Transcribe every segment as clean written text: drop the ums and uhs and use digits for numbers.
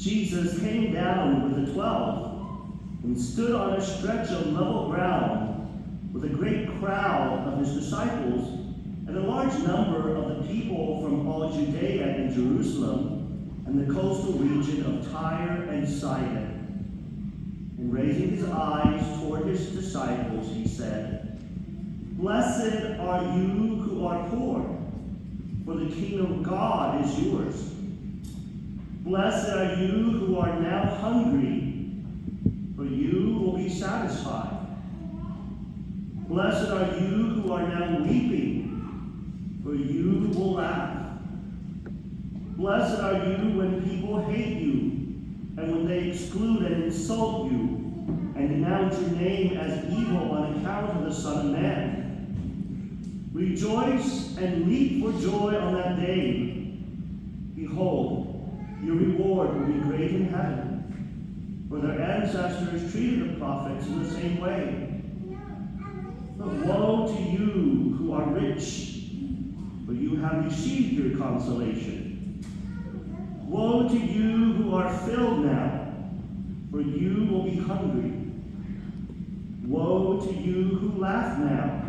Jesus came down with the 12 and stood on a stretch of level ground with a great crowd of his disciples and a large number of the people from all Judea and Jerusalem and the coastal region of Tyre and Sidon. And raising his eyes toward his disciples, he said, "Blessed are you who are poor, for the kingdom of God is yours. Blessed are you who are now hungry, for you will be satisfied. Blessed are you who are now weeping, for you will laugh. Blessed are you when people hate you, and when they exclude and insult you, and denounce your name as evil on account of the Son of Man. Rejoice and leap for joy on that day. Behold, your reward will be great in heaven, for their ancestors treated the prophets in the same way. But woe to you who are rich, for you have received your consolation. Woe to you who are filled now, for you will be hungry. Woe to you who laugh now,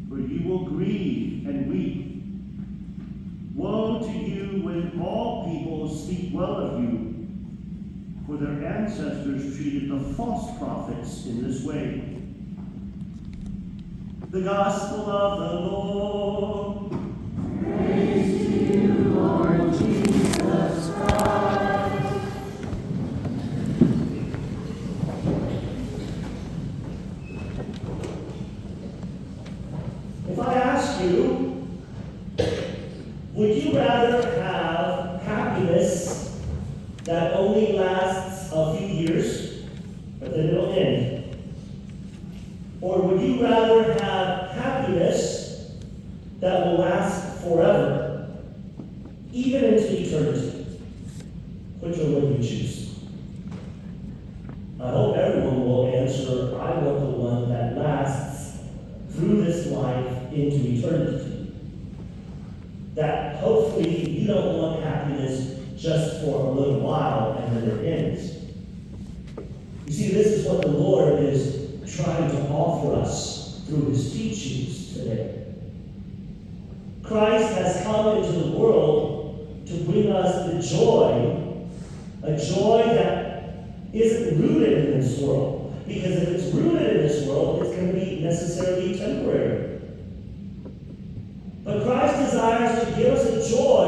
for you will grieve and weep. Woe to you when all people speak well of you, for their ancestors treated the false prophets in this way." The Gospel of the Lord. Praise to you, Lord Jesus Christ. If I ask you, would you rather have happiness that only lasts a few years, but then it'll end? Or would you rather have happiness that will last forever, even into eternity? Which one would you choose? I hope everyone will answer, I want the one that lasts through this life into eternity. That hopefully you don't want happiness just for a little while and then it ends. You see, this is what the Lord is trying to offer us through his teachings today. Christ has come into the world to bring us the joy, a joy that isn't rooted in this world. Because if it's rooted in this world, it's going to be necessarily temporary. But Christ desires to give us a joy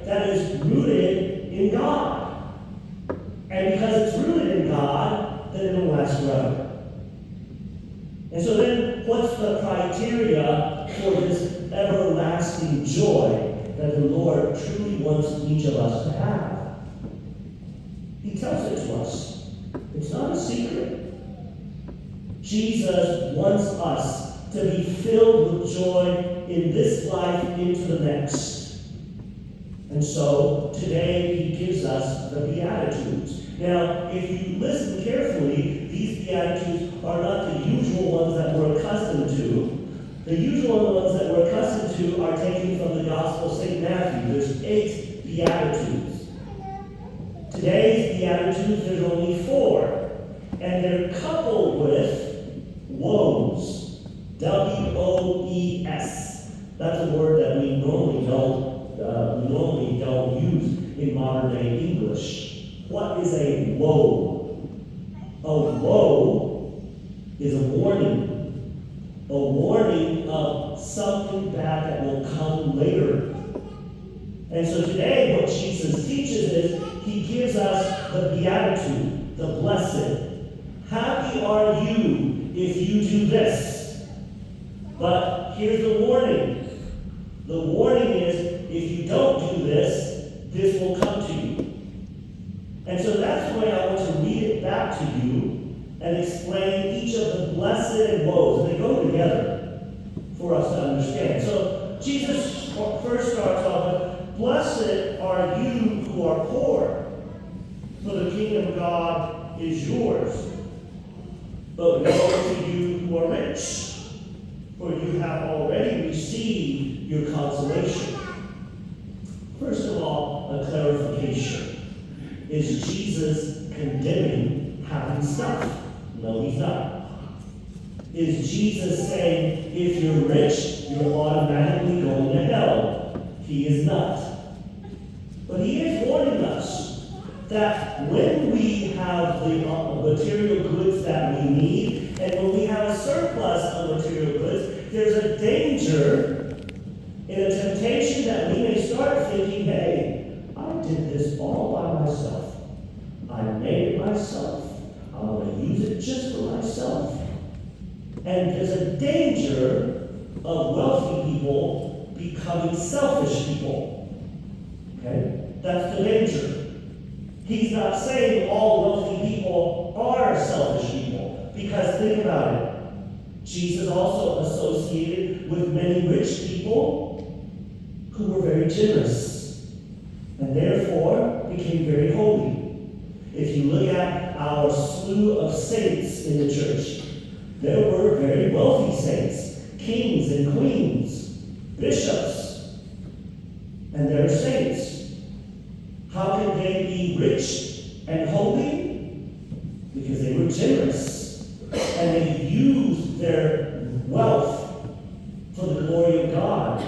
that is rooted in God. And because it's rooted in God, then it will last forever. And so then, what's the criteria for this everlasting joy that the Lord truly wants each of us to have? He tells it to us. It's not a secret. Jesus wants us to be filled with joy in this life into the next. And so, today he gives us the Beatitudes. Now, if you listen carefully, these Beatitudes are not the usual ones that we're accustomed to. The usual ones that we're accustomed to are taken from the Gospel of St. Matthew. There's 8 Beatitudes. Today's Beatitudes, there's only 4. And they're coupled with Woes. W-O-E-S. That's a word that we normally don't use in modern day English. What is a woe? A woe is a warning. A warning of something bad that will come later. And so today what Jesus teaches is he gives us the Beatitude, the blessed. Happy are you if you do this. But here's the warning. The warning is if you don't do this, this will come to you. And so that's the way I want to read it back to you and explain each of the blessed and woes. They go together for us to understand. So Jesus first starts off with, "Blessed are you who are poor, for the kingdom of God is yours. But woe to you who are rich, for you have already received your consolation." First of all, a clarification. Is Jesus condemning having stuff? No, he's not. Is Jesus saying, if you're rich, you're automatically going to hell? He is not. But he is warning us that when we have the material goods that we need, and when we have a surplus of material goods, there's a danger in a temptation that we may start thinking, hey, I did this all by myself. I made it myself. I'm going to use it just for myself. And there's a danger of wealthy people becoming selfish people. Okay? That's the danger. He's not saying all wealthy people are selfish people. Because think about it. Jesus also associated with many rich people who were very generous and therefore became very holy. If you look at our slew of saints in the church, there were very wealthy saints, kings and queens, bishops, and there are saints. How can they be rich and holy? Because they were generous, and they used their wealth for the glory of God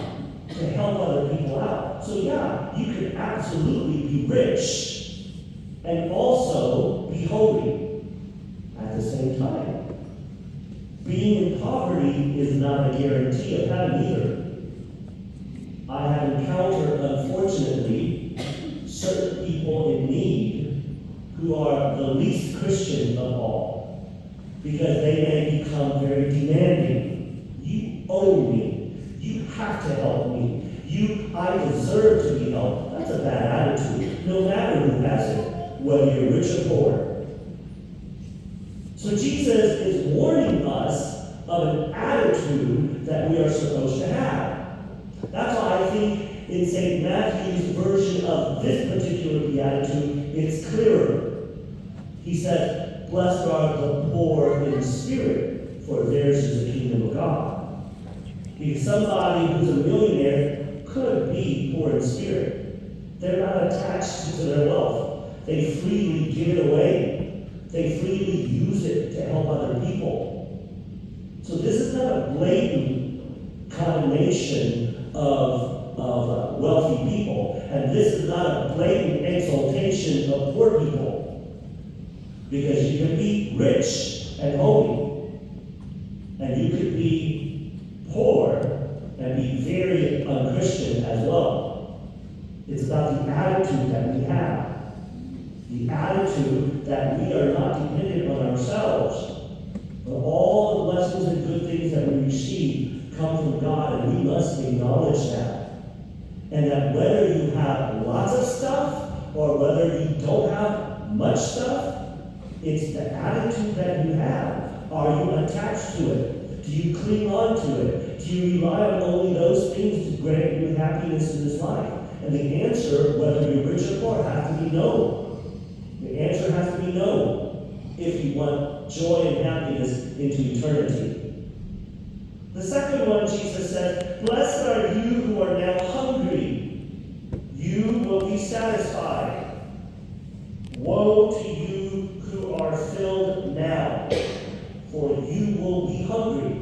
to help other people out. So yeah, you could absolutely be rich and also be holy at the same time. Being in poverty is not a guarantee of heaven either. I have encountered, unfortunately, certain people in need who are the least Christian of all, because they may become very demanding. You owe me. You have to help me. I deserve to be helped. That's a bad attitude, no matter who has it, whether you're rich or poor. So Jesus is warning us of an attitude that we are supposed to have. That's why I think in St. Matthew's version of this particular beatitude, it's clearer. He says, blessed are the poor in spirit, for theirs is the kingdom of God. Because somebody who's a millionaire could be poor in spirit. They're not attached to their wealth. They freely give it away. They freely use it to help other people. So this is not a blatant condemnation of wealthy people. And this is not a blatant exaltation of poor people. Because you can be rich and holy. And you could be poor and be very unchristian as well. It's about the attitude that we have. The attitude that we are not dependent on ourselves, but all the blessings and good things that we receive come from God, and we must acknowledge that. And that whether you have lots of stuff or whether you don't have much stuff, it's the attitude that you have. Are you attached to it? Do you cling on to it? Do you rely on only those things to grant you happiness in this life? And the answer, whether you're rich or poor, has to be no. The answer has to be no if you want joy and happiness into eternity. The second one, Jesus says, blessed are you who are now hungry. You will be satisfied. Woe to you who are filled now, for you will be hungry.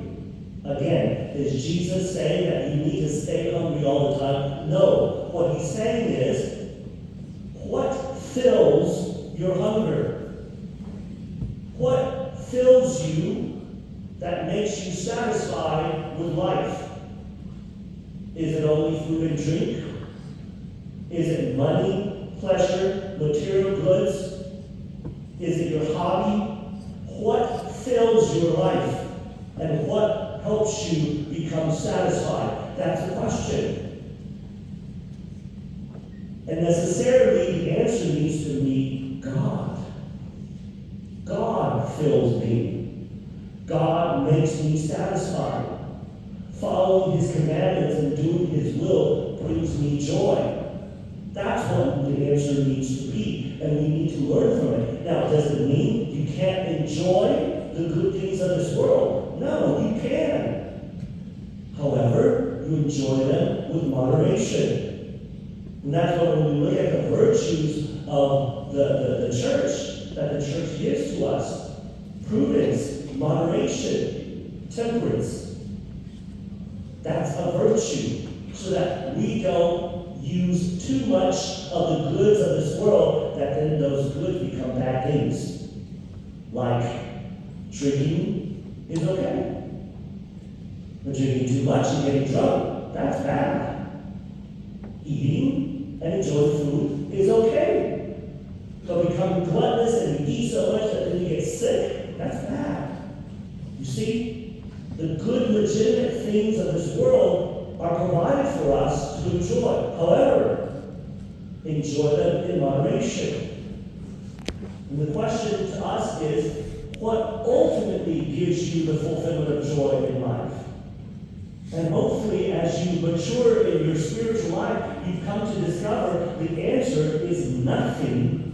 Again, is Jesus saying that you need to stay hungry all the time? No. What he's saying is, what fills your hunger? What fills you that makes you satisfied with life? Is it only food and drink? Is it money, pleasure, material goods? Is it your hobby? What fills your life? And what helps you become satisfied? That's the question. And necessarily the answer needs to be God. God fills me. God makes me satisfied. Following his commandments and doing his will brings me joy. That's what the answer needs to be, and we need to learn from it. Now, does it mean you can't enjoy the good things of this world? No, you can. However, you enjoy them with moderation. And that's why when we look at the virtues of the church, that the church gives to us, prudence, moderation, temperance, that's a virtue, so that we don't use too much of the goods of this world, that then those goods become bad things. Like drinking is okay. But drinking too much and getting drunk, that's bad. Eating and enjoying food is okay. But becoming gluttonous and you eat so much that then you get sick, that's bad. You see, the good, legitimate things of this world are provided for us to enjoy. However, enjoy them in moderation. And the question to us is, what ultimately gives you the fulfillment of joy in life? And hopefully, as you mature in your spiritual life, you've come to discover the answer is nothing